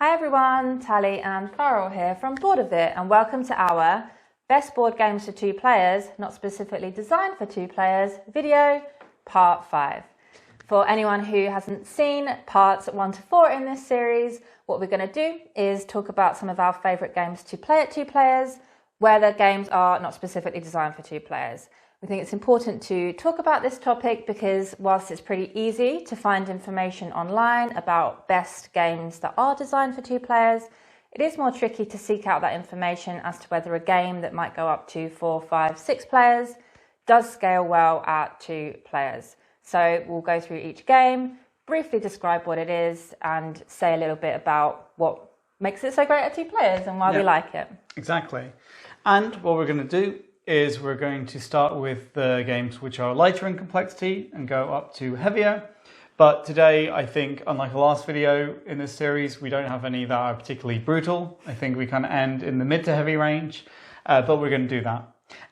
Hi everyone, Tally and Rawr here from Board of It, and welcome to our Best Board Games for 2 Players, not specifically designed for 2 players, video part 5. For anyone who hasn't seen parts 1 to 4 in this series, what we're going to do is talk about some of our favourite games to play at 2 players, where the games are not specifically designed for 2 players. We think it's important to talk about this topic because whilst it's pretty easy to find information online about best games that are designed for 2 players, it is more tricky to seek out that information as to whether a game that might go up to 4, 5, 6 players does scale well at 2 players. So we'll go through each game, briefly describe what it is and say a little bit about what makes it so great at 2 players and why we like it. Exactly. And what we're going to do is we're going to start with the games which are lighter in complexity and go up to heavier. But today, I think, unlike the last video in this series, we don't have any that are particularly brutal. I think we kind of end in the mid to heavy range, but we're going to do that.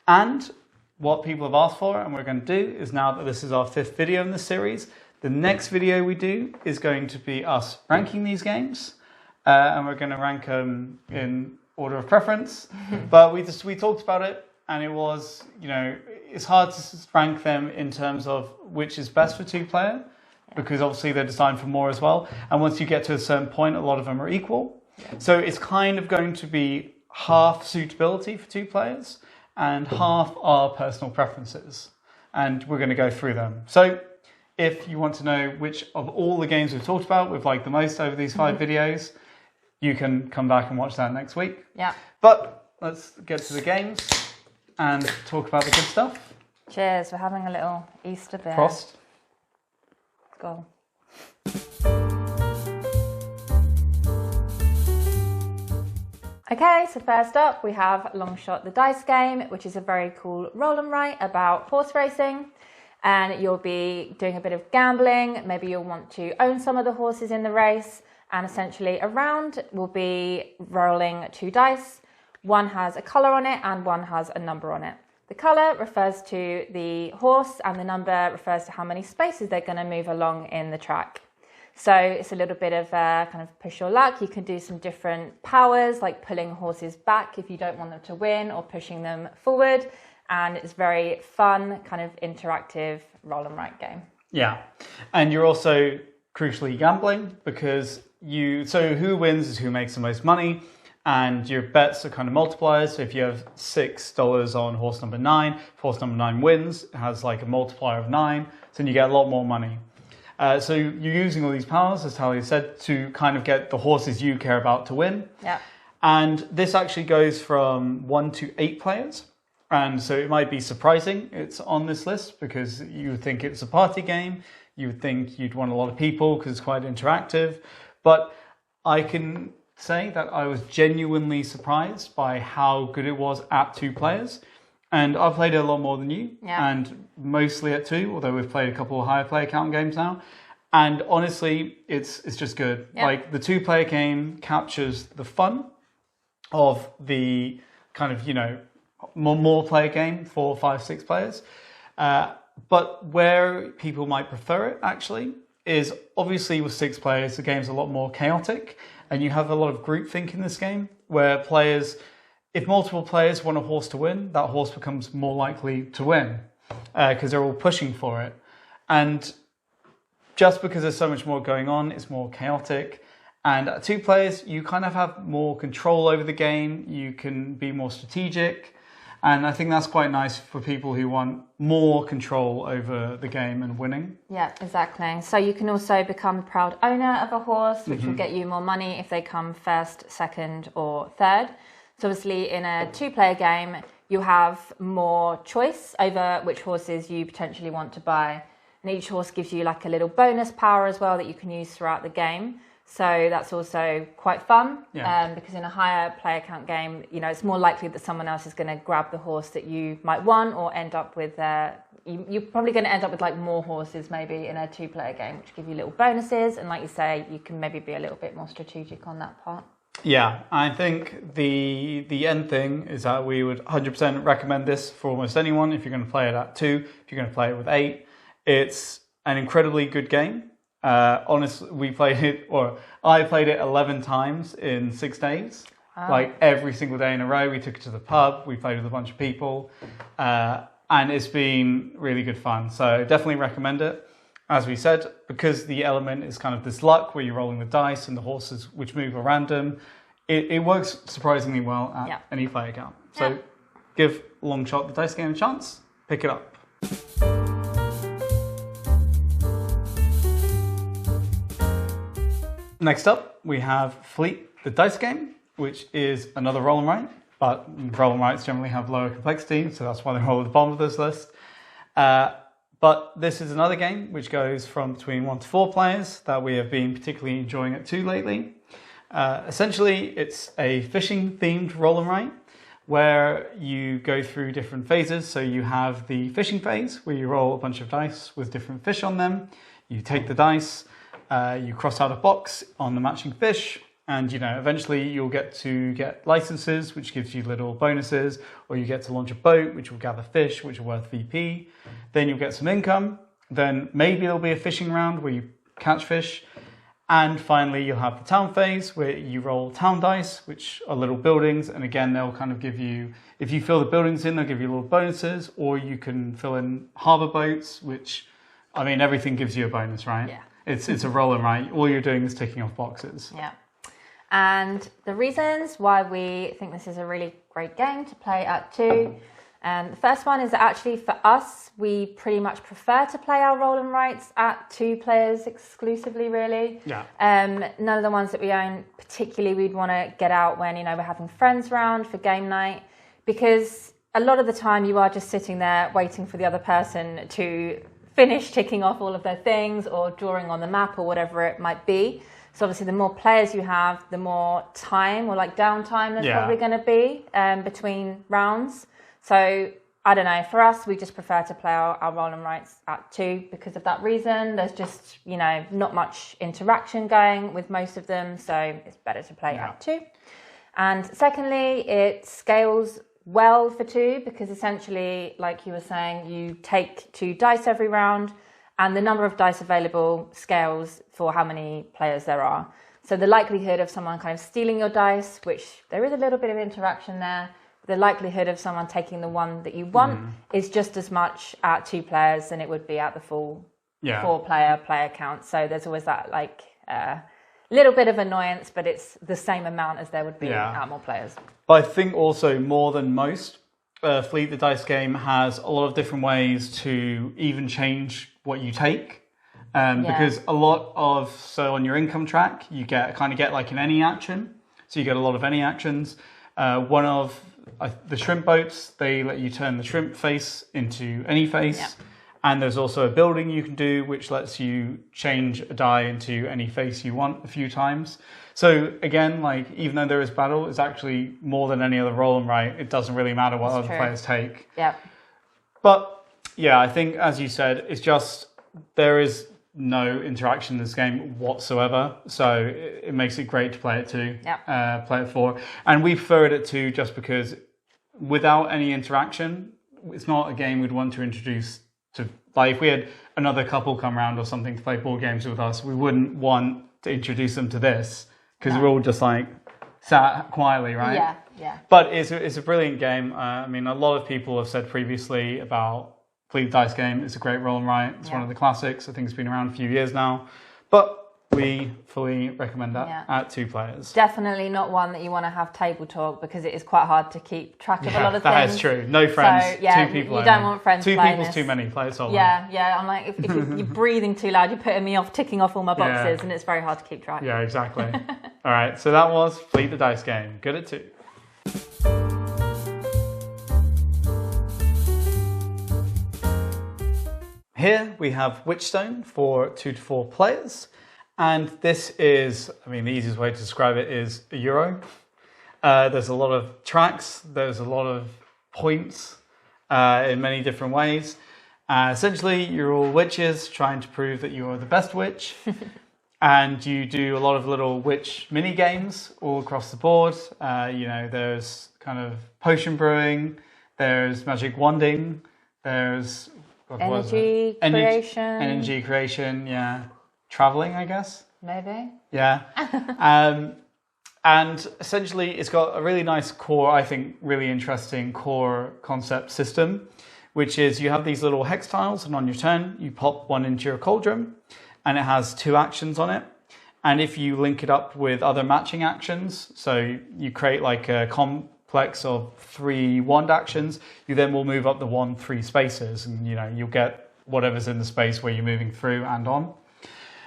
And what people have asked for and we're going to do is, now that this is our 5th video in this series, the next video we do is going to be us ranking these games. And we're going to rank them in order of preference. But we talked about it. And it was, it's hard to rank them in terms of which is best for 2 player, because obviously they're designed for more as well. And once you get to a certain point, a lot of them are equal. Yeah. So it's kind of going to be half suitability for 2 players and half our personal preferences. And we're going to go through them. So if you want to know which of all the games we've talked about we've liked the most over these 5 videos, you can come back and watch that next week. Yeah. But let's get to the games and talk about the good stuff. Cheers, we're having a little Easter beer. Frost. Go. Okay, so first up we have Long Shot the Dice Game, which is a very cool roll and write about horse racing. And you'll be doing a bit of gambling, maybe you'll want to own some of the horses in the race, and essentially a round will be rolling 2 dice. One has a colour on it and one has a number on it. The colour refers to the horse and the number refers to how many spaces they're going to move along in the track. So it's a little bit of kind of push your luck. You can do some different powers like pulling horses back if you don't want them to win, or pushing them forward. And it's very fun, kind of interactive roll and write game. Yeah, and you're also crucially gambling because so who wins is who makes the most money. And your bets are kind of multipliers. So if you have $6 on horse number 9, if horse number 9 wins, it has like a multiplier of 9. So then you get a lot more money. So you're using all these powers, as Talia said, to kind of get the horses you care about to win. Yeah. And this actually goes from 1 to 8 players. And so it might be surprising it's on this list because you would think it's a party game. You would think you'd want a lot of people because it's quite interactive. But I can say that I was genuinely surprised by how good it was at 2 players. And I've played it a lot more than you, and mostly at 2, although we've played a couple of higher player count games now. And honestly, it's just good. Yeah. Like the 2-player game captures the fun of the kind of, more player game, 4, 5, 6 players. But where people might prefer it actually is obviously with 6 players, the game's a lot more chaotic. And you have a lot of groupthink in this game where players, if multiple players want a horse to win, that horse becomes more likely to win because they're all pushing for it. And just because there's so much more going on, it's more chaotic. And at 2 players, you kind of have more control over the game. You can be more strategic. And I think that's quite nice for people who want more control over the game and winning. Yeah, exactly. So you can also become a proud owner of a horse, which will get you more money if they come 1st, 2nd or 3rd. So obviously in a 2-player game, you have more choice over which horses you potentially want to buy. And each horse gives you like a little bonus power as well that you can use throughout the game. So that's also quite fun because in a higher player count game, it's more likely that someone else is going to grab the horse that you might want, or end up with, you're probably going to end up with like more horses maybe in a 2-player game, which give you little bonuses. And like you say, you can maybe be a little bit more strategic on that part. Yeah, I think the end thing is that we would 100% recommend this for almost anyone if you're going to play it at 2, if you're going to play it with 8. It's an incredibly good game. Honestly, I played it 11 times in 6 days. Like every single day in a row. We took it to the pub, we played with a bunch of people, and it's been really good fun. So definitely recommend it. As we said, because the element is kind of this luck where you're rolling the dice and the horses which move are random, it works surprisingly well at any player count. So give Long Shot the dice game a chance, pick it up. Next up, we have Fleet the dice game, which is another roll and write, but roll and writes generally have lower complexity, so that's why they're all at the bottom of this list. But this is another game which goes from between 1 to 4 players that we have been particularly enjoying at 2 lately. Essentially, it's a fishing themed roll and write where you go through different phases. So you have the fishing phase where you roll a bunch of dice with different fish on them. You take the dice, you cross out a box on the matching fish, and eventually you'll get to get licenses, which gives you little bonuses, or you get to launch a boat, which will gather fish, which are worth VP. Then you'll get some income. Then maybe there'll be a fishing round where you catch fish. And finally, you'll have the town phase where you roll town dice, which are little buildings. And again, they'll kind of give you, if you fill the buildings in, they'll give you little bonuses, or you can fill in harbour boats, which, I mean, everything gives you a bonus, right? Yeah. It's a roll and write. All you're doing is ticking off boxes. Yeah. And the reasons why we think this is a really great game to play at 2. The first one is that actually for us, we pretty much prefer to play our roll and writes at 2 players exclusively, really. Yeah. None of the ones that we own particularly we'd want to get out when, we're having friends round for game night, because a lot of the time you are just sitting there waiting for the other person to finish ticking off all of their things or drawing on the map or whatever it might be. So obviously the more players you have, the more time or like downtime there's probably going to be between rounds. So I don't know, for us, we just prefer to play our roll and writes at 2 because of that reason. There's just, not much interaction going with most of them. So it's better to play at 2. And secondly, it scales well for 2 because essentially, like you were saying, you take 2 dice every round, and the number of dice available scales for how many players there are. So the likelihood of someone kind of stealing your dice, which there is a little bit of interaction there, the likelihood of someone taking the one that you want is just as much at 2 players than it would be at the full 4-player count. So there's always that little bit of annoyance, but it's the same amount as there would be at more players. But I think also more than most, Fleet the dice game has a lot of different ways to even change what you take. Because a lot of, so on your income track, you get like an any action. So you get a lot of any actions. One of the shrimp boats, they let you turn the shrimp face into any face. Yeah. And there's also a building you can do, which lets you change a die into any face you want a few times. So again, even though there is battle, it's actually more than any other roll and write. It doesn't really matter what other players take. Yeah. But yeah, I think, as you said, it's just, there is no interaction in this game whatsoever, so it makes it great to play it 2, play it 4, and we prefer it at 2 just because without any interaction, it's not a game we'd want to introduce to, if we had another couple come around or something to play board games with us, we wouldn't want to introduce them to this because we're all just sat quietly, right? Yeah. But it's a brilliant game. I mean, a lot of people have said previously about Fleet dice game. It's a great roll and write. It's one of the classics. I think it's been around a few years now, but we fully recommend that at 2 players. Definitely not one that you want to have table talk because it is quite hard to keep track of a lot of things. That is true. No friends. So, 2 people. You don't want friends. 2 people's too many. Play it solo. Yeah. I'm like, if you're breathing too loud, you're putting me off ticking off all my boxes, and it's very hard to keep track. Yeah, exactly. All right. So that was Fleet the dice game. Good at 2. Here we have Witchstone for 2 to 4 players. And this is, the easiest way to describe it is a Euro. There's a lot of tracks, there's a lot of points in many different ways. Essentially, you're all witches trying to prove that you're the best witch. And you do a lot of little witch mini games all across the board. There's kind of potion brewing, there's magic wanding, there's energy creation, yeah. traveling, I guess. Maybe. Yeah. And essentially, it's got a really nice core, I think, really interesting core concept system, which is you have these little hex tiles, and on your turn, you pop one into your cauldron, and it has 2 actions on it. And if you link it up with other matching actions, so you create like a complex of 3 wand actions, you then will move up the wand 3 spaces, and you'll get whatever's in the space where you're moving through and on.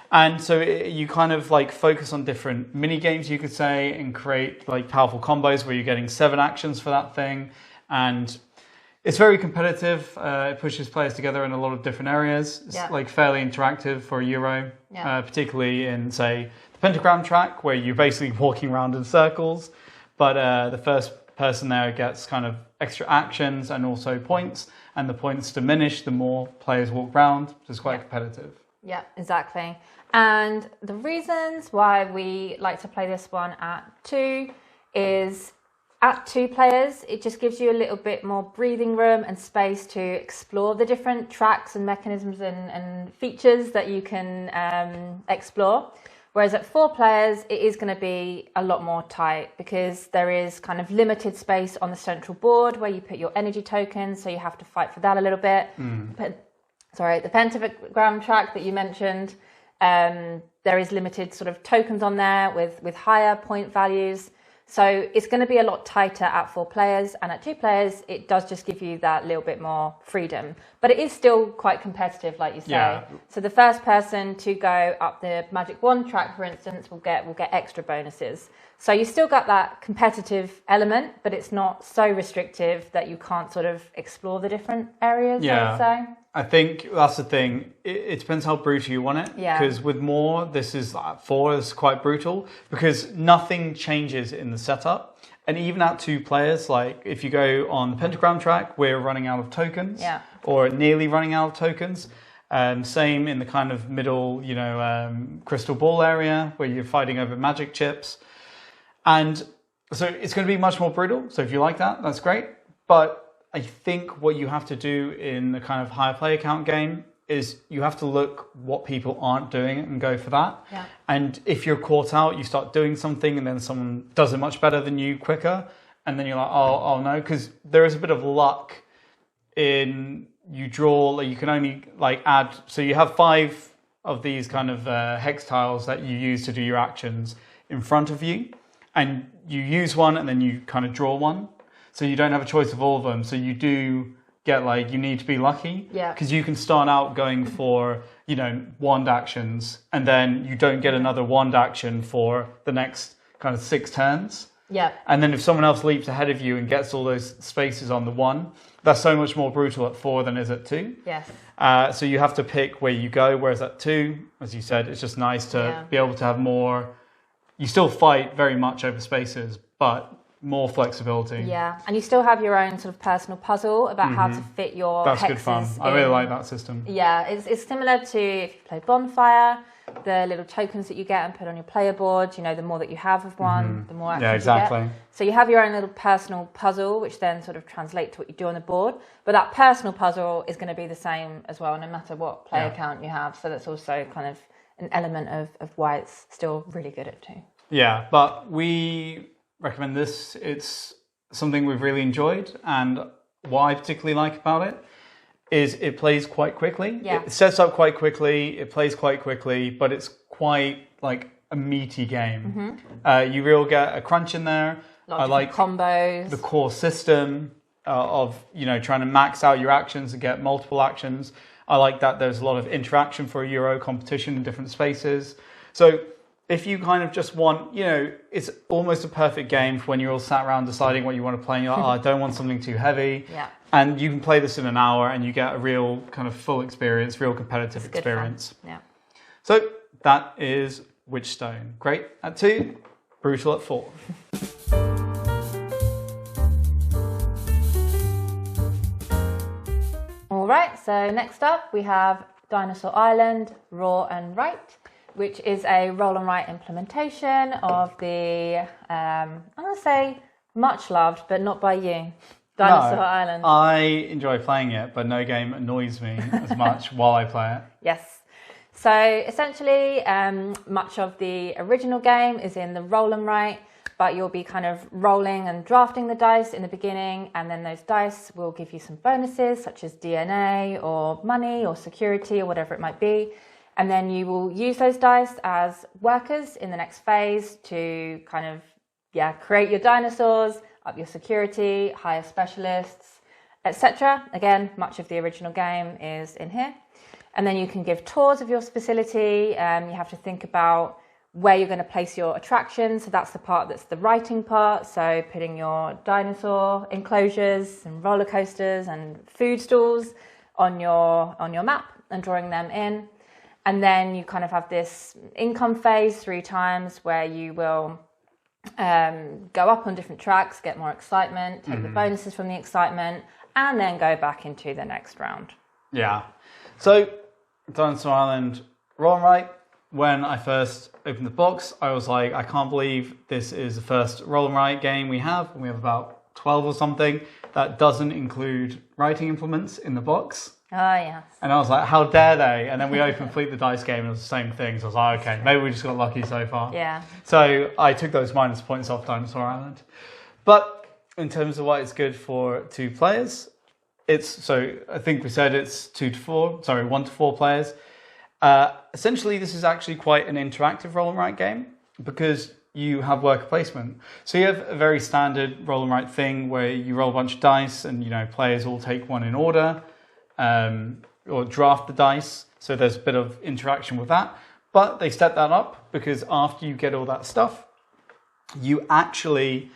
And so you kind of like focus on different mini games, you could say, and create like powerful combos where you're getting 7 actions for that thing. And it's very competitive. It pushes players together in a lot of different areas. It's like fairly interactive for a Euro, particularly in, say, the pentagram track, where you're basically walking around in circles. But the first person there gets kind of extra actions and also points. And the points diminish the more players walk around. So it's quite competitive. Yeah, exactly. And the reasons why we like to play this one at 2 is at 2 players, it just gives you a little bit more breathing room and space to explore the different tracks and mechanisms and features that you can explore. Whereas at 4 players, it is going to be a lot more tight because there is kind of limited space on the central board where you put your energy tokens, so you have to fight for that a little bit. The pentagram track that you mentioned, there is limited sort of tokens on there with higher point values. So it's going to be a lot tighter at 4 players, and at 2 players, it does just give you that little bit more freedom. But it is still quite competitive, like you say. Yeah. So the first person to go up the Magic Wand track, for instance, will get extra bonuses. So you still got that competitive element, but it's not so restrictive that you can't sort of explore the different areas, I would say. I think that's the thing. It depends how brutal you want it. Yeah. Because with more, this is like 4 is quite brutal because nothing changes in the setup. And even at 2 players, like if you go on the pentagram track, we're running out of tokens or nearly running out of tokens. Same in the kind of middle, crystal ball area where you're fighting over magic chips. And so it's going to be much more brutal. So if you like that, that's great. But I think what you have to do in the kind of higher player count game is you have to look what people aren't doing and go for that. Yeah. And if you're caught out, you start doing something and then someone does it much better than you quicker. And then you're like, oh no, because there is a bit of luck in you draw, like you can only like add. So you have 5 of these kind of hex tiles that you use to do your actions in front of you. And you use one and then you kind of draw one. So you don't have a choice of all of them. So you do get like, you need to be lucky. Yeah. Because you can start out going for, wand actions. And then you don't get another wand action for the next kind of 6 turns. Yeah. And then if someone else leaps ahead of you and gets all those spaces on the 1, that's so much more brutal at 4 than is at 2. Yes. So you have to pick where you go. Whereas at 2, as you said, it's just nice to be able to have more. You still fight very much over spaces, but more flexibility. Yeah, and you still have your own sort of personal puzzle about how to fit your hexes. That's good fun. I really like that system. Yeah, it's similar to if you play Bonfire, the little tokens that you get and put on your player board. The more that you have of one, the more actions you get. So you have your own little personal puzzle, which then sort of translates to what you do on the board. But that personal puzzle is going to be the same as well, no matter what player count you have. So that's also kind of an element of why it's still really good at 2. Yeah, but we recommend this. It's something we've really enjoyed, and what I particularly like about it is it plays quite quickly. Yeah. It sets up quite quickly, it plays quite quickly, but it's quite like a meaty game. You really get a crunch in there. I like combos. The core system of trying to max out your actions and get multiple actions. I like that there's a lot of interaction for a Euro competition in different spaces. So if you kind of just want, it's almost a perfect game for when you're all sat around deciding what you want to play and you're like, I don't want something too heavy. Yeah. And you can play this in an hour and you get a real kind of full experience, real competitive experience. Yeah. So that is Witchstone. Great at 2, brutal at 4. All right, so next up we have Dinosaur Island, Rawr and Write, which is a roll and write implementation of the, I'm going to say much loved, but not by you, Dinosaur Island. I enjoy playing it, but no game annoys me as much while I play it. Yes. So essentially, much of the original game is in the roll and write, but you'll be kind of rolling and drafting the dice in the beginning, and then those dice will give you some bonuses such as DNA or money or security or whatever it might be. And then you will use those dice as workers in the next phase to kind of, create your dinosaurs, up your security, hire specialists, etc. Again, much of the original game is in here. And then you can give tours of your facility. You have to think about where you're going to place your attractions. So that's the part that's the writing part. So putting your dinosaur enclosures and roller coasters and food stalls on your map and drawing them in. And then you kind of have this income phase 3 times where you will go up on different tracks, get more excitement, take the bonuses from the excitement, and then go back into the next round. Yeah. So Dinosaur Island, Roll and Write. When I first opened the box, I was like, I can't believe this is the first roll and write game we have. We have about 12 or something. That doesn't include writing implements in the box. Oh, yes. And I was like, how dare they? And then we opened Fleet the Dice game and it was the same thing. So I was like, okay, maybe we just got lucky so far. Yeah. So I took those minus points off Dinosaur Island. But in terms of why it's good for 2 players, I think we said it's 1 to 4 players. Essentially, this is actually quite an interactive roll and write game because you have worker placement. So you have a very standard roll and write thing where you roll a bunch of dice and, players all take one in order or draft the dice. So there's a bit of interaction with that. But they step that up because after you get all that stuff, you actually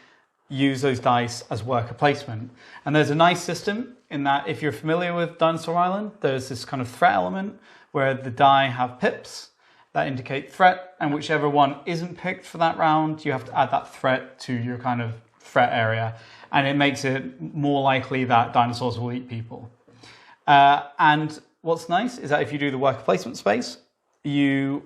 use those dice as worker placement. And there's a nice system in that if you're familiar with Dinosaur Island, there's this kind of threat element where the die have pips that indicate threat, and whichever one isn't picked for that round, you have to add that threat to your kind of threat area. And it makes it more likely that dinosaurs will eat people. And what's nice is that if you do the worker placement space, multiple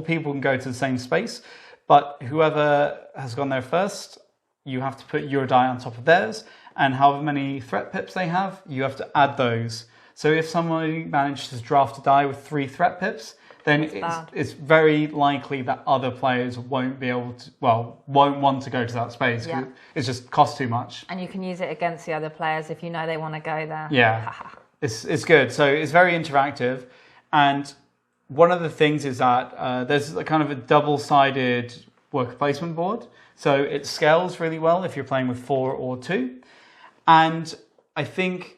people can go to the same space, but whoever has gone there first, you have to put your die on top of theirs, and however many threat pips they have, you have to add those. So if somebody manages to draft a die with 3 threat pips, then it's very likely that other players won't want to go to that space. Yeah. It just costs too much. And you can use it against the other players if you know they want to go there. Yeah, it's good. So it's very interactive. And one of the things is that there's a kind of a double-sided worker placement board. So it scales really well if you're playing with 4 or 2. And I think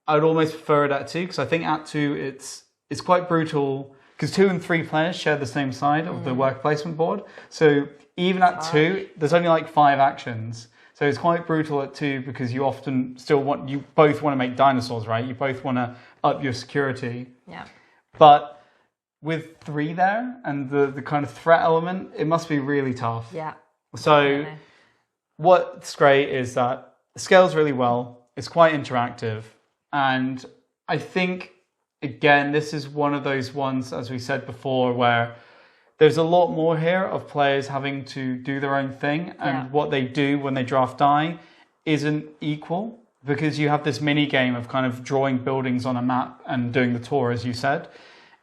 I would almost prefer it at 2 because I think at 2 it's quite brutal because 2 and 3 players share the same side of the work placement board. So even at 2, there's only like 5 actions. So it's quite brutal at 2 because you often you both want to make dinosaurs, right? You both want to up your security. Yeah. But with 3 there and the kind of threat element, it must be really tough. Yeah. So what's great is that it scales really well. It's quite interactive. And I think, again, this is one of those ones, as we said before, where there's a lot more here of players having to do their own thing. And what they do when they draft die isn't equal because you have this mini game of kind of drawing buildings on a map and doing the tour, as you said.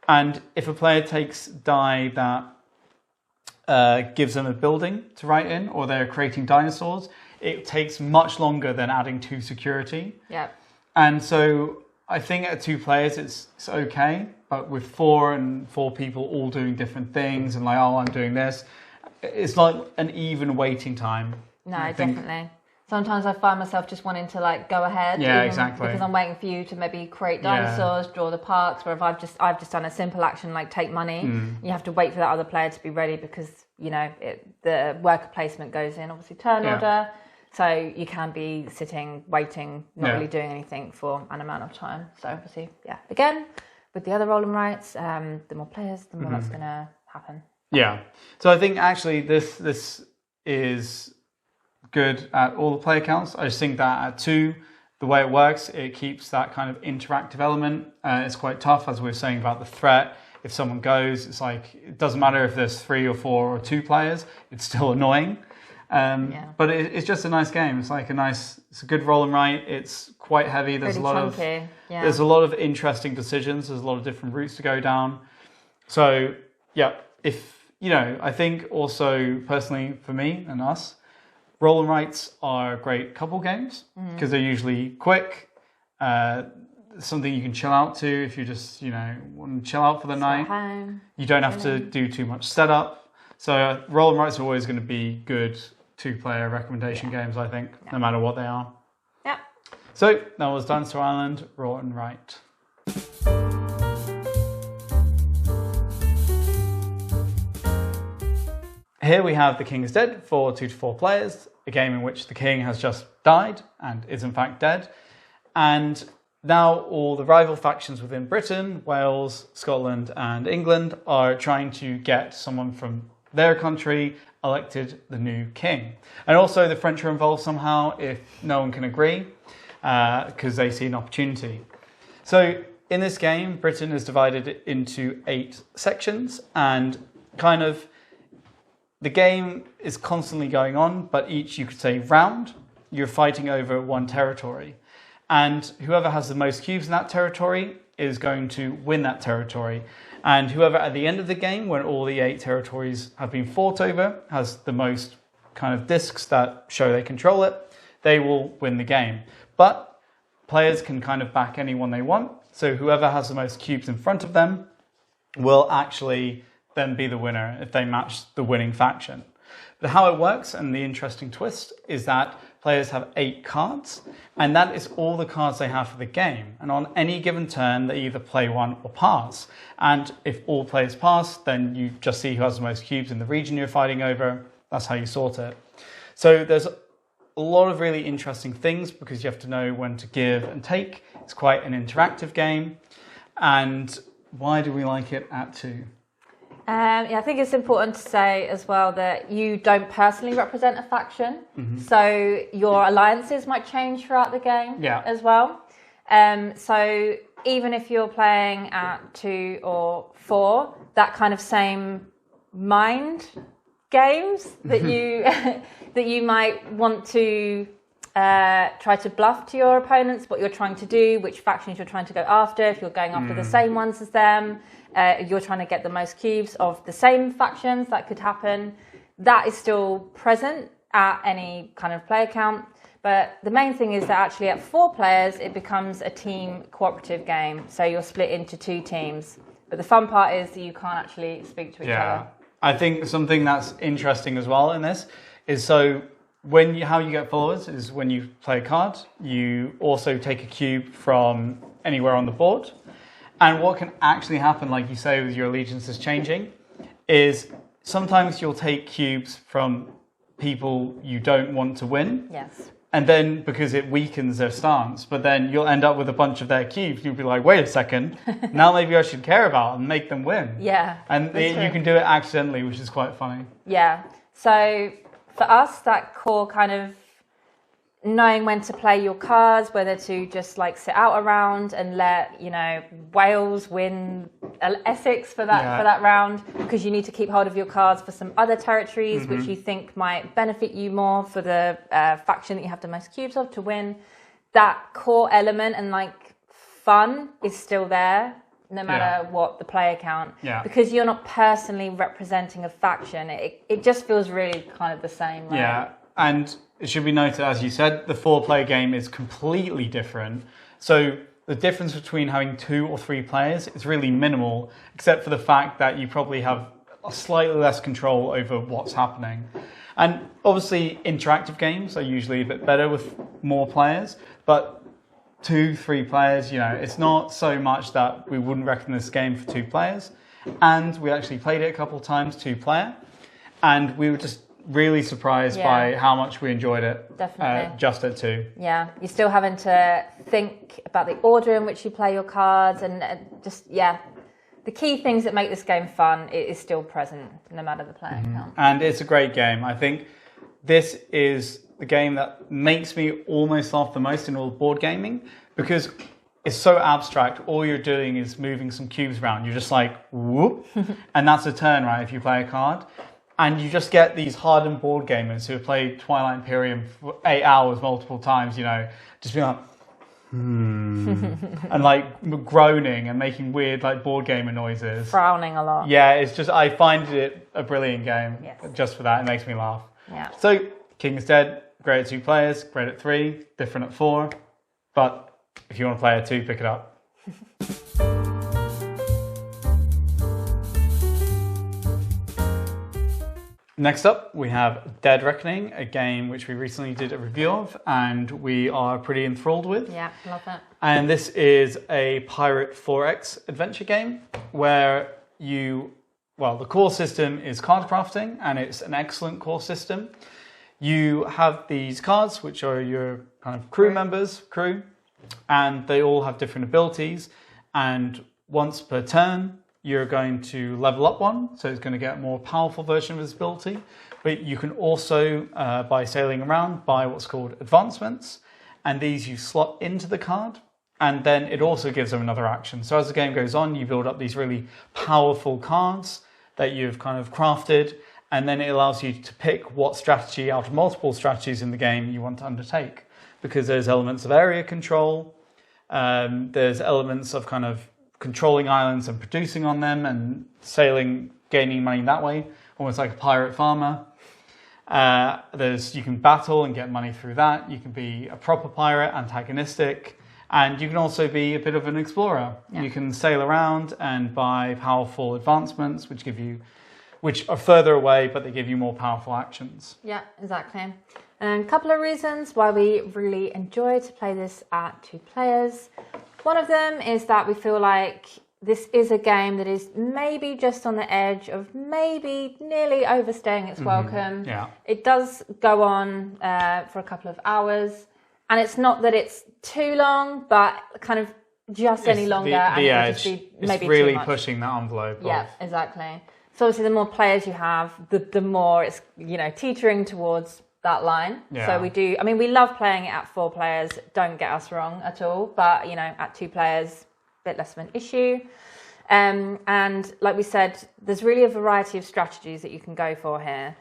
And if a player takes die that gives them a building to write in or they're creating dinosaurs, it takes much longer than adding 2 security. Yeah. And so I think at 2 players it's okay, but with 4 people all doing different things and like, oh, I'm doing this, it's not an even waiting time. No, definitely. Sometimes I find myself just wanting to like go ahead. Yeah, exactly. Because I'm waiting for you to maybe create dinosaurs, draw the parks. Where if I've just done a simple action like take money, you have to wait for that other player to be ready because the worker placement goes in obviously turn order. So you can be sitting, waiting, not really doing anything for an amount of time. So obviously, again, with the other roll and writes, the more players, the more that's going to happen. Yeah. So I think actually this is good at all the player counts. I just think that at 2, the way it works, it keeps that kind of interactive element. It's quite tough, as we were saying about the threat. If someone goes, it's like, it doesn't matter if there's 3 or 4 or 2 players, it's still annoying. But it's just a nice game. It's like it's a good roll and write. It's quite heavy. There's there's a lot of interesting decisions. There's a lot of different routes to go down. So yeah, I think also personally for me and us, roll and writes are great couple games because they're usually quick. Something you can chill out to if you just want to chill out for the night. Home. You don't have to do too much setup. So roll and writes are always going to be good 2-player recommendation games, I think, no matter what they are. Yeah. So that was Dinosaur Island, Roll and Write. Here we have The King is Dead for 2 to 4 players, a game in which the king has just died and is in fact dead. And now all the rival factions within Britain, Wales, Scotland and England are trying to get someone from their country elected the new king. And also the French are involved somehow if no one can agree, because they see an opportunity. So in this game, Britain is divided into 8 sections, and kind of the game is constantly going on, but each, you could say, round, you're fighting over one territory. And whoever has the most cubes in that territory is going to win that territory. And whoever at the end of the game, when all the 8 territories have been fought over, has the most kind of discs that show they control it, they will win the game. But players can kind of back anyone they want. So whoever has the most cubes in front of them will actually then be the winner if they match the winning faction. But how it works, and the interesting twist, is that players have 8 cards, and that is all the cards they have for the game. And on any given turn, they either play one or pass. And if all players pass, then you just see who has the most cubes in the region you're fighting over. That's how you sort it. So there's a lot of really interesting things because you have to know when to give and take. It's quite an interactive game. And why do we like it at 2? I think it's important to say as well that you don't personally represent a faction. So your alliances might change throughout the game as well. So even if you're playing at 2 or 4, that kind of same mind games that you that you might want to try to bluff to your opponents what you're trying to do, which factions you're trying to go after, if you're going after the same ones as them, you're trying to get the most cubes of the same factions, that could happen. That is still present at any kind of player count. But the main thing is that actually at 4 players, it becomes a team cooperative game. So you're split into 2 teams. But the fun part is that you can't actually speak to each other. I think something that's interesting as well in this is how you get followers is when you play a card, you also take a cube from anywhere on the board. And what can actually happen, like you say, with your allegiances changing, is sometimes you'll take cubes from people you don't want to win. Yes. And then because it weakens their stance, but then you'll end up with a bunch of their cubes. You'll be like, wait a second, now maybe I should care about and make them win. Yeah. And you can do it accidentally, which is quite funny. Yeah. So for us, that core kind of knowing when to play your cards, whether to just like sit out around and let, Wales win Essex for that round, because you need to keep hold of your cards for some other territories which you think might benefit you more for the faction that you have the most cubes of to win. That core element and like fun is still there no matter what the player count, because you're not personally representing a faction. It just feels really kind of the same, right? Yeah. And it should be noted, as you said, the 4-player game is completely different. So the difference between having 2 or 3 players is really minimal, except for the fact that you probably have slightly less control over what's happening. And obviously, interactive games are usually a bit better with more players, but 2, 3 players, it's not so much that we wouldn't recommend this game for 2 players. And we actually played it a couple of times, 2-player, and we were just really surprised by how much we enjoyed it. Definitely. Just at 2. Yeah, you're still having to think about the order in which you play your cards, and the key things that make this game fun is still present no matter the player count. And it's a great game. I think this is the game that makes me almost laugh the most in all board gaming, because it's so abstract. All you're doing is moving some cubes around. You're just like, whoop, and that's a turn, right, if you play a card. And you just get these hardened board gamers who have played Twilight Imperium for 8 hours multiple times, you know, just being like, and like groaning and making weird like board gamer noises. Frowning a lot. Yeah, it's just, I find it a brilliant game. Yes. Just for that. It makes me laugh. Yeah. So, King's Dead, great at 2 players, great at 3, different at 4. But if you want to play at 2, pick it up. Next up, we have Dead Reckoning, a game which we recently did a review of and we are pretty enthralled with. Yeah, love it. And this is a Pirate 4X adventure game where the core system is card crafting, and it's an excellent core system. You have these cards, which are your kind of crew, and they all have different abilities. And once per turn, you're going to level up one, so it's going to get a more powerful version of this ability. But you can also, by sailing around, buy what's called advancements, and these you slot into the card, and then it also gives them another action. So as the game goes on, you build up these really powerful cards that you've kind of crafted, and then it allows you to pick what strategy out of multiple strategies in the game you want to undertake, because there's elements of area control, there's elements of kind of controlling islands and producing on them and sailing, gaining money that way, almost like a pirate farmer. You can battle and get money through that. You can be a proper pirate, antagonistic, and you can also be a bit of an explorer. Yeah. You can sail around and buy powerful advancements, which are further away, but they give you more powerful actions. Yeah, exactly. And a couple of reasons why we really enjoy to play this at 2 players. One of them is that we feel like this is a game that is maybe just on the edge of maybe nearly overstaying its welcome. Yeah. It does go on for a couple of hours, and it's not that it's too long, but kind of just any longer. The edge. Just be maybe it's really too much. pushing that envelope. Yeah, exactly. So obviously the more players you have, the more it's, teetering towards that line. Yeah. So we love playing it at 4 players, don't get us wrong at all, but at 2 players, a bit less of an issue. And like we said, there's really a variety of strategies that you can go for here.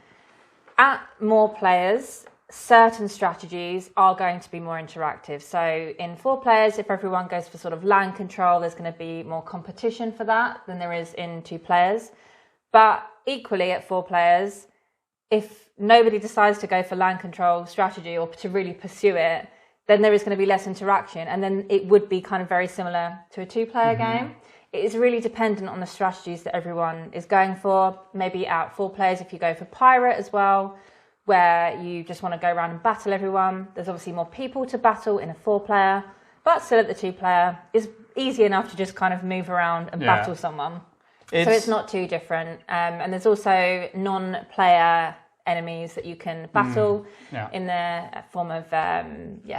At more players, certain strategies are going to be more interactive. So in 4 players, if everyone goes for sort of land control, there's going to be more competition for that than there is in 2 players. But equally at 4 players, if nobody decides to go for land control strategy or to really pursue it, then there is going to be less interaction, and then it would be kind of very similar to a 2-player game. It is really dependent on the strategies that everyone is going for. Maybe at 4 players, if you go for pirate as well, where you just want to go around and battle everyone, there's obviously more people to battle in a 4-player, but still at the 2-player, it's easy enough to just kind of move around and battle someone. So it's not too different. And there's also non-player enemies that you can battle in the form of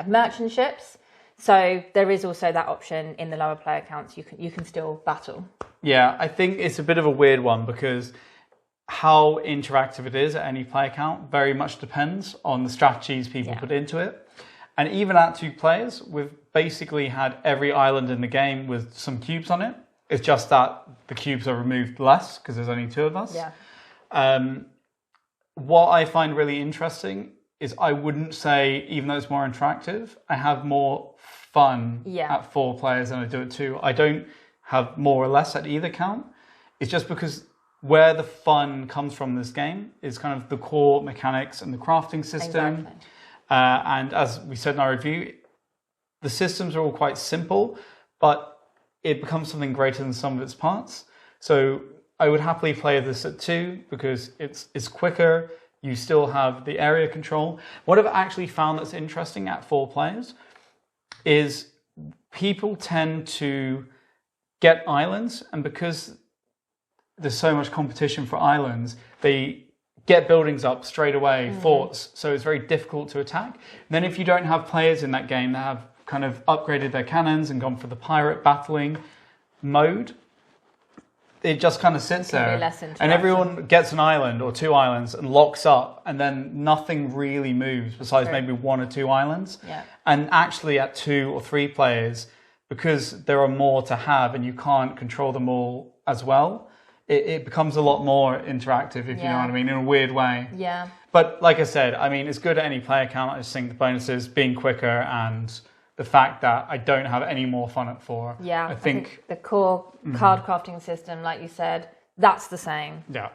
merchant ships. So there is also that option in the lower player counts. You can still battle. Yeah, I think it's a bit of a weird one because how interactive it is at any player count very much depends on the strategies people put into it. And even at 2 players, we've basically had every island in the game with some cubes on it. It's just that the cubes are removed less because there's only 2 of us. Yeah. What I find really interesting is I wouldn't say, even though it's more interactive, I have more fun at 4 players than I do at 2. I don't have more or less at either count. It's just because where the fun comes from this game is kind of the core mechanics and the crafting system. Exactly. And as we said in our review, the systems are all quite simple, but it becomes something greater than some of its parts. So I would happily play this at 2 because it's quicker. You still have the area control. What I've actually found that's interesting at 4 players is people tend to get islands, and because there's so much competition for islands, they get buildings up straight away, forts, so it's very difficult to attack. And then if you don't have players in that game that have kind of upgraded their cannons and gone for the pirate battling mode, it just kind of sits there, and everyone gets an island or 2 islands and locks up, and then nothing really moves besides maybe 1 or 2 islands. Yeah. And actually at 2 or 3 players, because there are more to have and you can't control them all as well, it becomes a lot more interactive, if you know what I mean, in a weird way. Yeah. But like I said, I mean, it's good at any player count. I just think the bonuses being quicker and the fact that I don't have any more fun at 4. Yeah, I think the core card crafting system, like you said, that's the same. Yeah.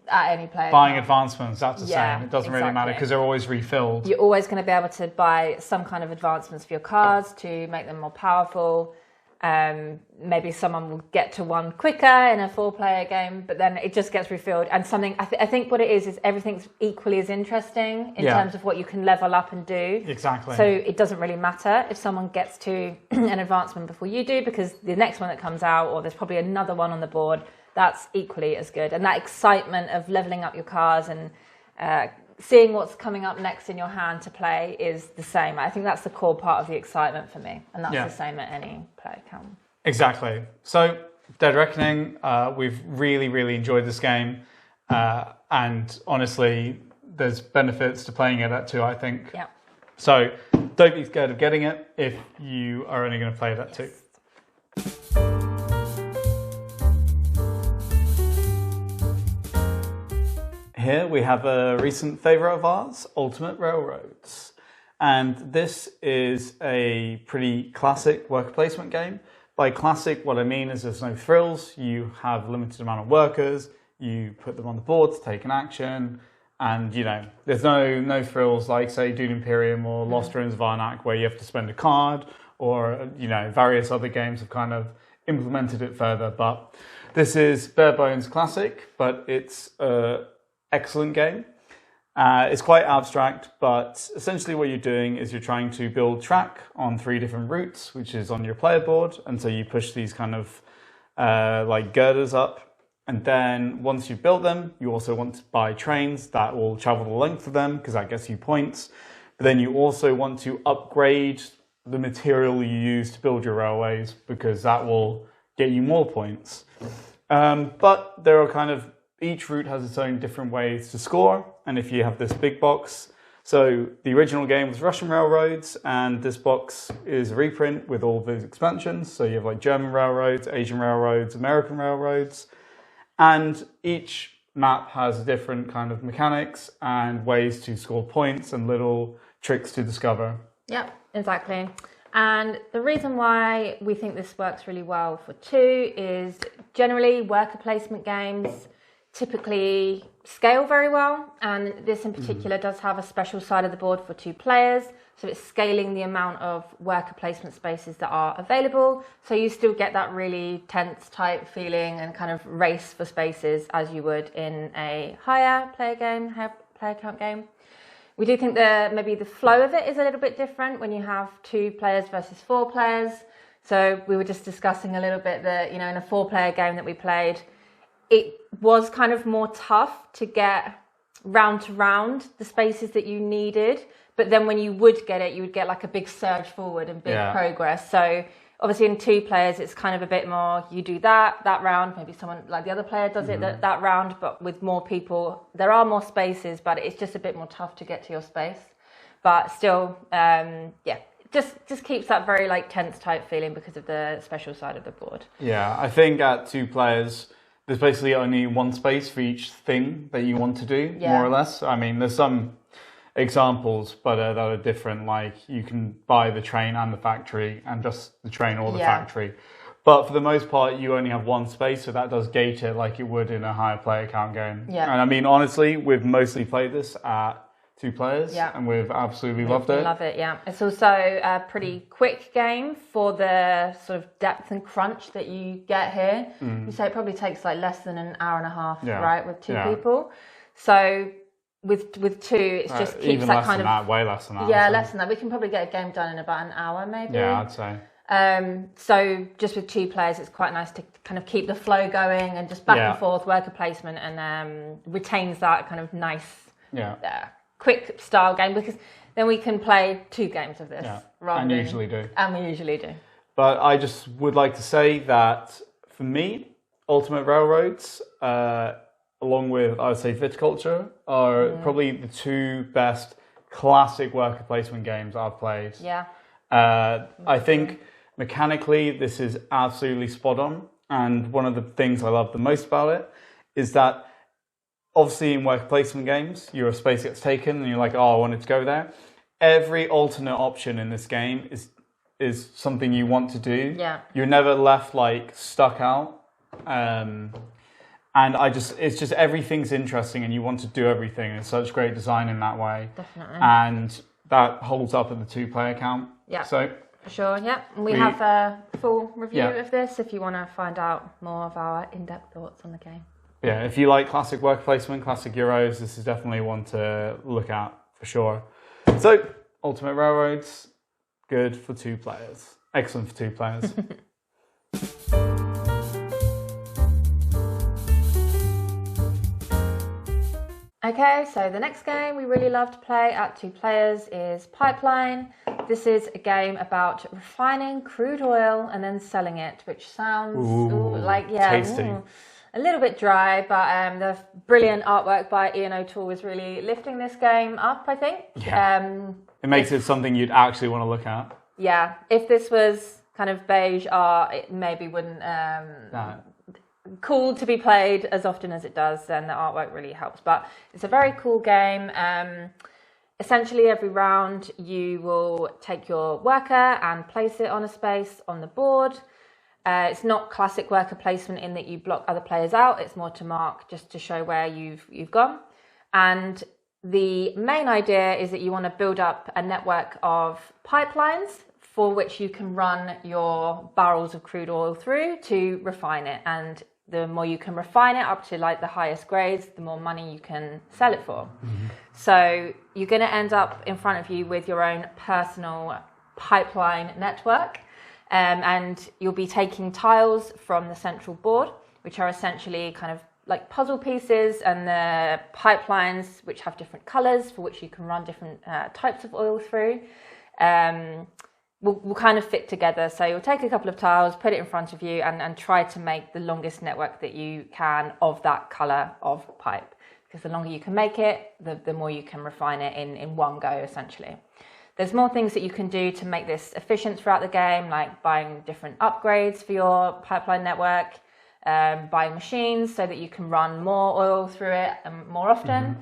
At any player. Buying advancements, that's the same. It doesn't really matter because they're always refilled. You're always going to be able to buy some kind of advancements for your cards to make them more powerful. Maybe someone will get to one quicker in a 4-player game, but then it just gets refilled. And something I think what it is everything's equally as interesting in terms of what you can level up and do. Exactly. So it doesn't really matter if someone gets to an advancement before you do, because the next one that comes out, or there's probably another one on the board, that's equally as good. And that excitement of leveling up your cards and seeing what's coming up next in your hand to play is the same. I think that's the core part of the excitement for me, and that's the same at any player count. Exactly. So, Dead Reckoning, we've really, really enjoyed this game, and honestly, there's benefits to playing it at 2, I think. Yeah. So, don't be scared of getting it if you are only going to play it at 2. Here we have a recent favourite of ours, Ultimate Railroads. And this is a pretty classic worker placement game. By classic, what I mean is there's no frills. You have a limited amount of workers. You put them on the board to take an action. And, you know, there's no frills like, say, Dune Imperium or Lost Ruins of Arnak, where you have to spend a card, or, you know, various other games have kind of implemented it further. But this is bare bones classic, but it's excellent game. It's quite abstract, but essentially what you're doing is you're trying to build track on 3 different routes, which is on your player board. And so you push these kind of like girders up. And then once you've built them, you also want to buy trains that will travel the length of them, because that gets you points. But then you also want to upgrade the material you use to build your railways, because that will get you more points. But there are kind of, each route has its own different ways to score, and if you have this big box, so the original game was Russian Railroads, and this box is a reprint with all those expansions. So you have like German Railroads, Asian Railroads, American Railroads, and each map has different kind of mechanics and ways to score points and little tricks to discover. Yep, exactly. And the reason why we think this works really well for 2 is generally worker placement games typically scale very well, and this in particular does have a special side of the board for 2 players, so it's scaling the amount of worker placement spaces that are available, so you still get that really tense type feeling and kind of race for spaces as you would in a higher player count game. We do think maybe the flow of it is a little bit different when you have 2 players versus 4 players. So we were just discussing a little bit that, you know, in a 4-player game that we played, it was kind of more tough to get round to round the spaces that you needed. But then when you would get it, you would get like a big surge forward and big progress. So obviously in 2 players, it's kind of a bit more, you do that round, maybe someone like the other player does it that round, but with more people, there are more spaces, but it's just a bit more tough to get to your space. But still, just keeps that very like tense type feeling because of the special side of the board. Yeah, I think at 2 players, there's basically only one space for each thing that you want to do, more or less. I mean, there's some examples, but that are different. Like you can buy the train and the factory, and just the train or the factory. But for the most part, you only have one space, so that does gate it like it would in a higher player count game. Yeah. And I mean, honestly, we've mostly played this at 2 players, and we've absolutely loved it. Love it, yeah. It's also a pretty quick game for the sort of depth and crunch that you get here. You say it probably takes like less than an hour and a half, right, with 2 people. So with 2, it just keeps even that less kind than of... that, way less than that. Yeah, less than that. We can probably get a game done in about an hour, maybe. Yeah, I'd say. So just with 2 players, it's quite nice to kind of keep the flow going and just back and forth worker placement, and retains that kind of nice... quick style game, because then we can play 2 games of this. And we usually do. But I just would like to say that for me, Ultimate Railroads, along with, I would say, Viticulture, are probably the 2 best classic worker placement games I've played. I think mechanically this is absolutely spot on, And one of the things I love the most about it is that obviously in worker placement games, your space gets taken and you're like, oh, I wanted to go there. Every alternate option in this game is something you want to do. Yeah. You're never left like stuck out. And it's just everything's interesting and you want to do everything. It's such great design in that way. Definitely. And that holds up at the 2-player count. Yeah. So for sure, yeah. We have a full review of this if you want to find out more of our in-depth thoughts on the game. Yeah, if you like classic worker placement, classic Euros, this is definitely one to look at for sure. So, Ultimate Railroads, good for 2 players. Excellent for 2 players. Okay, so the next game we really love to play at 2 players is Pipeline. This is a game about refining crude oil and then selling it, which sounds like, tasty. A little bit dry, but the brilliant artwork by Ian O'Toole is really lifting this game up, I think. Yeah. It makes it something you'd actually want to look at. Yeah, if this was kind of beige art, it maybe wouldn't cool to be played as often as it does, then the artwork really helps. But it's a very cool game. Essentially, every round you will take your worker and place it on a space on the board. It's not classic worker placement in that you block other players out. It's more to mark, just to show where you've gone. And the main idea is that you want to build up a network of pipelines for which you can run your barrels of crude oil through to refine it. And the more you can refine it up to like the highest grades, the more money you can sell it for. Mm-hmm. So you're going to end up in front of you with your own personal pipeline network. And you'll be taking tiles from the central board, which are essentially kind of like puzzle pieces, and the pipelines which have different colours for which you can run different types of oil through. Will kind of fit together. So you'll take a couple of tiles, put it in front of you, and try to make the longest network that you can of that colour of pipe. Because the longer you can make it, the more you can refine it in one go, essentially. There's more things that you can do to make this efficient throughout the game, like buying different upgrades for your pipeline network, buying machines so that you can run more oil through it more often,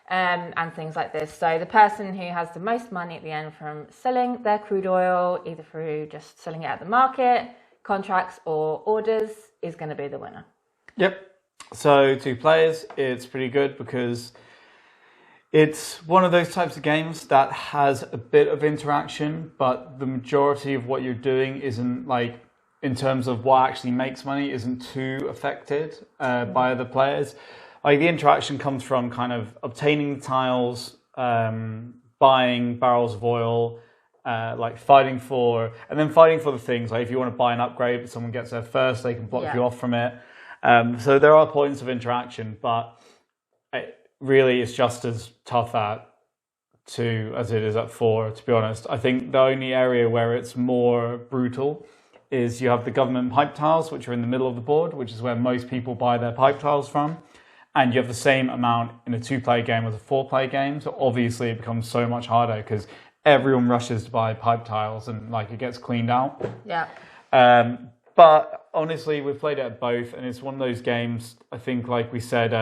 and things like this. So the person who has the most money at the end from selling their crude oil, either through just selling it at the market, contracts or orders, is going to be the winner. Yep. So 2 players, it's pretty good because it's one of those types of games that has a bit of interaction, but the majority of what you're doing isn't like, in terms of what actually makes money, isn't too affected by other players. Like the interaction comes from kind of obtaining the tiles, buying barrels of oil, like fighting for the things. Like if you want to buy an upgrade, but someone gets there first, they can block you off from it. So there are points of interaction, but really it's just as tough at 2 as it is at 4, to be honest. I think the only area where it's more brutal is you have the government pipe tiles, which are in the middle of the board, which is where most people buy their pipe tiles from. And you have the same amount in a 2-player game as a 4-player game. So obviously it becomes so much harder because everyone rushes to buy pipe tiles and like it gets cleaned out. Yeah. But honestly, we've played it at both, and it's one of those games, I think, like we said,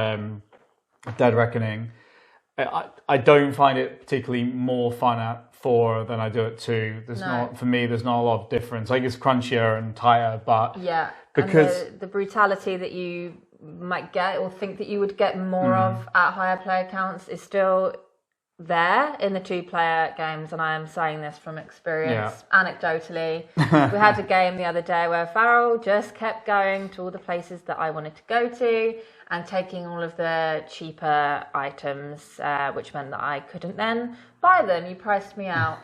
Dead Reckoning, I don't find it particularly more fun at 4 than I do at 2. There's not a lot of difference. Like it's crunchier and tighter, but because and the brutality that you might get or think that you would get more of at higher player counts is still there in the 2-player games, and I am saying this from experience, anecdotally. We had a game the other day where Farrell just kept going to all the places that I wanted to go to and taking all of the cheaper items, which meant that I couldn't then buy them. You priced me out.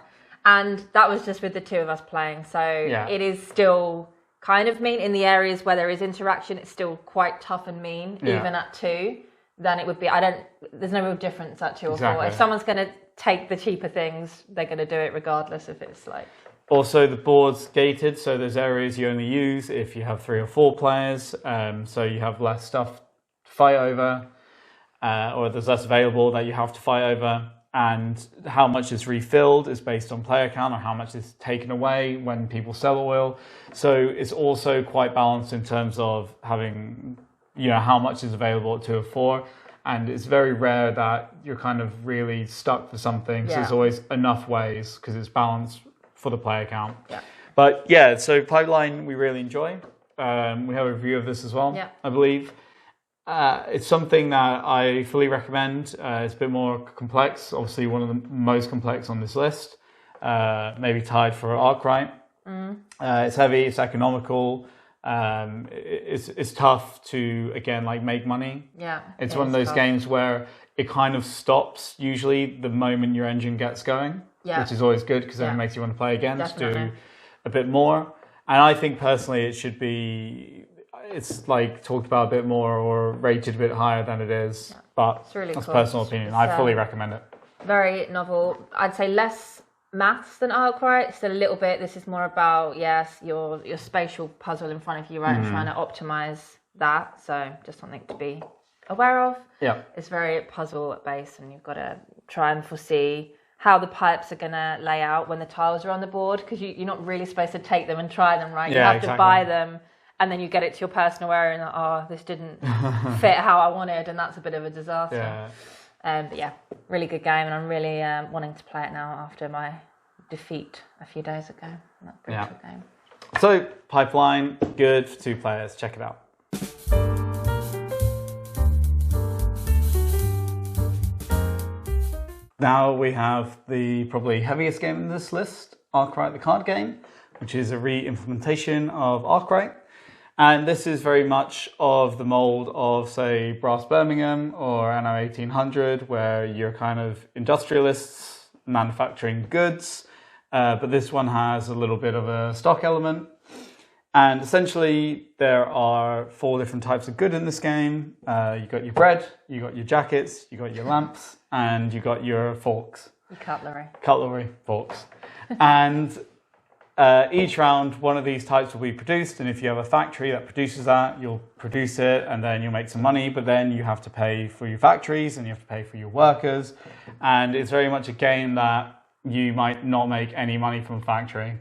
And that was just with the 2 of us playing. So it is still kind of mean in the areas where there is interaction. It's still quite tough and mean, even at 2. Than it would be. There's no real difference at 2 or 4. If someone's going to take the cheaper things, they're going to do it regardless if it's like... Also, the board's gated, so there's areas you only use if you have 3 or 4 players, so you have less stuff to fight over, or there's less available that you have to fight over. and how much is refilled is based on player count, or how much is taken away when people sell oil. So it's also quite balanced in terms of having, how much is available at 2 or 4. And it's very rare that you're kind of really stuck for something. So there's always enough ways because it's balanced for the player count. Yeah. But yeah, so Pipeline we really enjoy. We have a review of this as well, I believe. It's something that I fully recommend. It's a bit more complex, obviously one of the most complex on this list, maybe tied for Arkwright. It's heavy, it's economical, it's tough to, again, like make money. It's one of those games where it kind of stops usually the moment your engine gets going, which is always good because then it makes you want to play again, to do a bit more. And I think personally it should be, it's like talked about a bit more or rated a bit higher than it is, but it's really that's cool. Personal opinion. I fully recommend it. Very novel. I'd say less maths than Arkwright. Still a little bit. This is more about your spatial puzzle in front of you, right, and trying to optimize that. So just something to be aware of. It's very puzzle based, and you've got to try and foresee how the pipes are going to lay out when the tiles are on the board, because you're not really supposed to take them and try them, right? You have to buy them. And then you get it to your personal area and this didn't fit how I wanted, and that's a bit of a disaster. But yeah, really good game, and I'm really wanting to play it now after my defeat a few days ago. That brutal game. So Pipeline, good for 2 players. Check it out. Now we have the probably heaviest game in this list, Arkwright the card game, which is a re-implementation of Arkwright. And this is very much of the mold of, say, Brass Birmingham or Anno 1800, where you're kind of industrialists manufacturing goods. But this one has a little bit of a stock element. And essentially, there are 4 different types of good in this game. You've got your bread, you've got your jackets, you've got your lamps, and you've got your forks. Your cutlery. Cutlery, forks. And each round, one of these types will be produced, and if you have a factory that produces that, you'll produce it, and then you'll make some money, but then you have to pay for your factories, and you have to pay for your workers, and it's very much a game that you might not make any money from a factory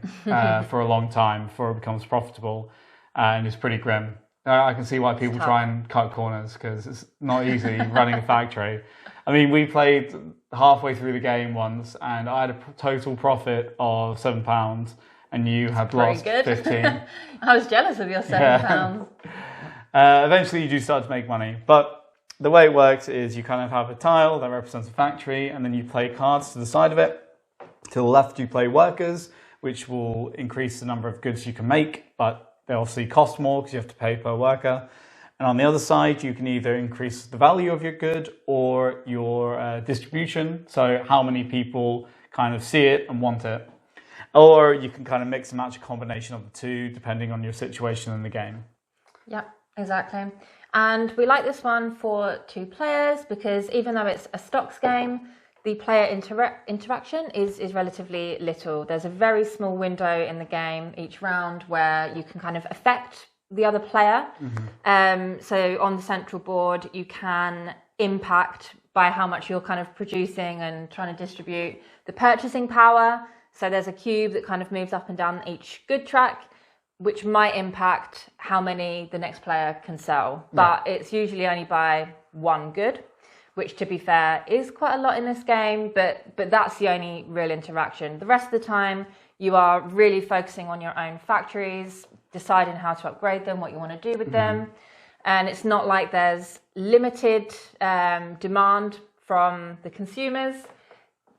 for a long time before it becomes profitable, and it's pretty grim. I can see why people try and cut corners, because it's not easy running a factory. I mean, we played halfway through the game once, and I had a total profit of £7, and you had lost 15. I was jealous of your £7. Eventually you do start to make money, but the way it works is you kind of have a tile that represents a factory, and then you play cards to the side of it. To the left you play workers, which will increase the number of goods you can make, but they obviously cost more because you have to pay per worker. And on the other side, you can either increase the value of your good or your distribution, so how many people kind of see it and want it. Or you can kind of mix and match a combination of the two, depending on your situation in the game. Yeah, exactly. And we like this one for 2 players because even though it's a stocks game, the player interaction is relatively little. There's a very small window in the game each round where you can kind of affect the other player. So on the central board, you can impact by how much you're kind of producing and trying to distribute the purchasing power. So there's a cube that kind of moves up and down each good track, which might impact how many the next player can sell. But it's usually only by 1 good, which, to be fair, is quite a lot in this game, but that's the only real interaction. The rest of the time, you are really focusing on your own factories, deciding how to upgrade them, what you want to do with them. And it's not like there's limited demand from the consumers.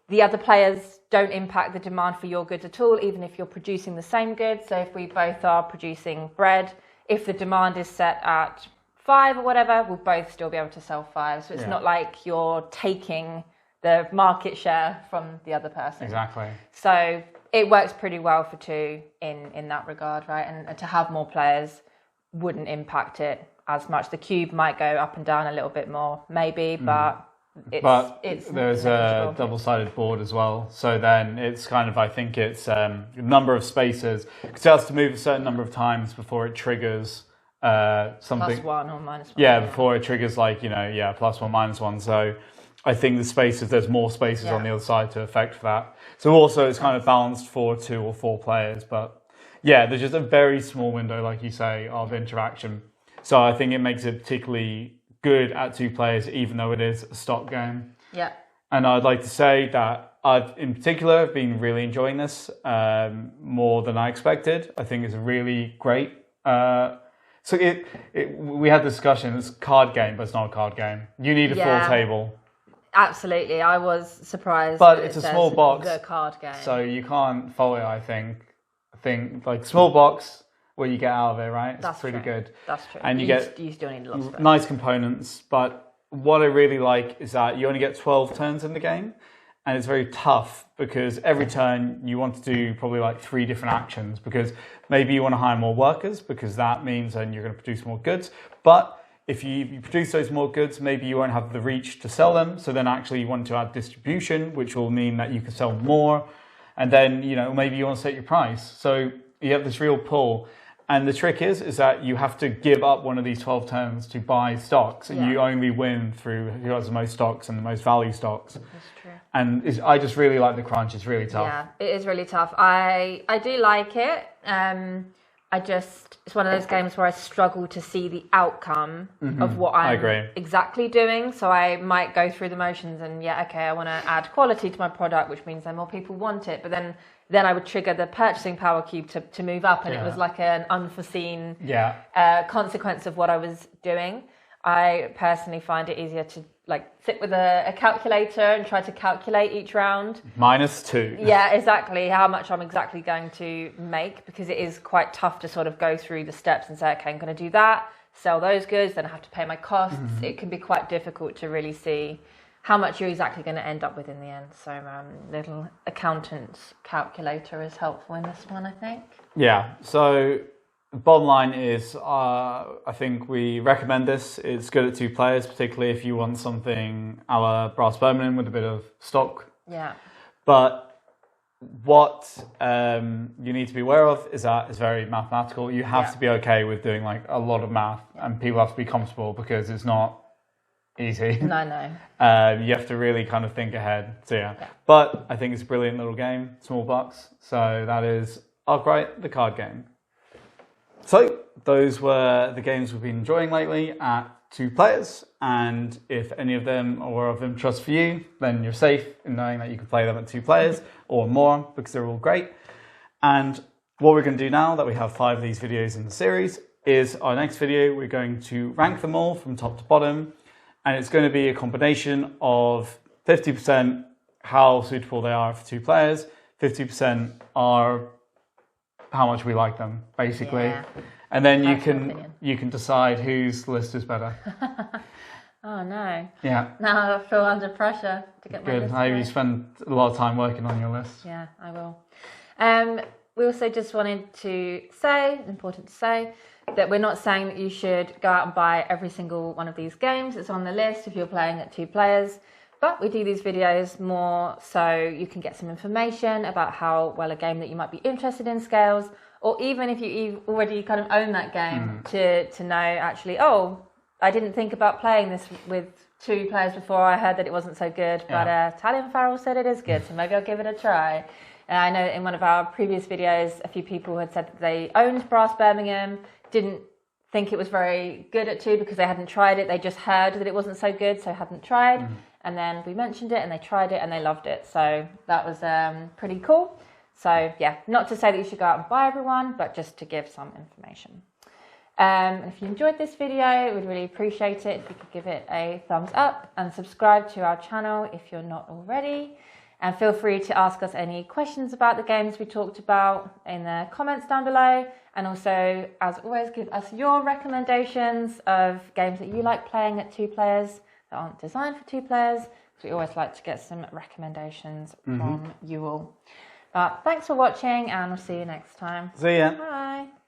The other players don't impact the demand for your goods at all, even if you're producing the same goods. So if we both are producing bread, if the demand is set at 5 or whatever, we'll both still be able to sell 5. So it's not like you're taking the market share from the other person. Exactly. So it works pretty well for 2 in that regard, right? And to have more players wouldn't impact it as much. The cube might go up and down a little bit more, maybe, but there's a double-sided board as well. So then it's kind of, I think it's number of spaces, because it has to move a certain number of times before it triggers something. +1 or -1. Yeah, before it triggers, like, +1, -1. So I think there's more spaces on the other side to affect that. So also it's kind of balanced for 2 or 4 players, but yeah, there's just a very small window, like you say, of interaction. So I think it makes it particularly good at 2 players, even though it is a stock game. Yeah. And I'd like to say that I've, in particular, been really enjoying this more than I expected. I think it's really great. So we had this discussion, it's a card game, but it's not a card game. You need a full table. Absolutely, I was surprised. But it's a small box. The card game. So you can't follow it, I think. Like small box, what you get out of it, right? It's pretty good. That's true. And you still need lots of nice components. But what I really like is that you only get 12 turns in the game. And it's very tough because every turn you want to do probably like 3 different actions, because maybe you want to hire more workers because that means then you're going to produce more goods. But if you produce those more goods, maybe you won't have the reach to sell them. So then actually you want to add distribution, which will mean that you can sell more. And then, maybe you want to set your price. So you have this real pull. And the trick is that you have to give up one of these 12 turns to buy stocks. And you only win through who has the most stocks and the most value stocks. That's true. And I just really like the crunch. It's really tough. Yeah, it is really tough. I do like it. It's one of those games where I struggle to see the outcome of what I'm exactly doing. So I might go through the motions and I want to add quality to my product, which means then more people want it. But then I would trigger the purchasing power cube to move up, and it was like an unforeseen consequence of what I was doing. I personally find it easier to sit with a calculator and try to calculate each round. -2. Yeah, exactly. How much I'm exactly going to make, because it is quite tough to sort of go through the steps and say, okay, I'm going to do that, sell those goods, then I have to pay my costs. It can be quite difficult to really see how much you're exactly going to end up with in the end. So little accountant's calculator is helpful in this one, I think. Yeah, so the bottom line is I think we recommend this. It's good at 2 players, particularly if you want something a la Brass Birmingham with a bit of stock. Yeah. But what you need to be aware of is that it's very mathematical. You have to be okay with doing a lot of math, and people have to be comfortable because it's not easy. No. You have to really kind of think ahead. So yeah. But I think it's a brilliant little game, small box. So that is Arkwright, the card game. So those were the games we've been enjoying lately at 2 players, and if any of them or of interest for you, then you're safe in knowing that you can play them at 2 players or more, because they're all great. And what we're going to do now that we have 5 of these videos in the series is our next video, we're going to rank them all from top to bottom, and it's going to be a combination of 50% how suitable they are for 2 players, 50% are how much we like them, basically. Yeah. And then you can decide whose list is better. Oh no. Yeah. Now I feel under pressure to get my list. Good. I hope you spend a lot of time working on your list. Yeah, I will. We also just wanted to say, important to say, that we're not saying that you should go out and buy every single one of these games. It's on the list if you're playing at 2 players. But we do these videos more so you can get some information about how well a game that you might be interested in scales, or even if you already kind of own that game, to know actually, I didn't think about playing this with 2 players before. I heard that it wasn't so good, but Italian Farrell said it is good, so maybe I'll give it a try. And I know in one of our previous videos, a few people had said that they owned Brass Birmingham, didn't think it was very good at 2 because they hadn't tried it. They just heard that it wasn't so good, so hadn't tried. And then we mentioned it and they tried it and they loved it. So that was pretty cool. So yeah, not to say that you should go out and buy everyone, but just to give some information. If you enjoyed this video, we'd really appreciate it if you could give it a thumbs up and subscribe to our channel if you're not already. And feel free to ask us any questions about the games we talked about in the comments down below. And also, as always, give us your recommendations of games that you like playing at 2 players that aren't designed for 2 players. So we always like to get some recommendations from you all. But thanks for watching, and we'll see you next time. See ya. Bye.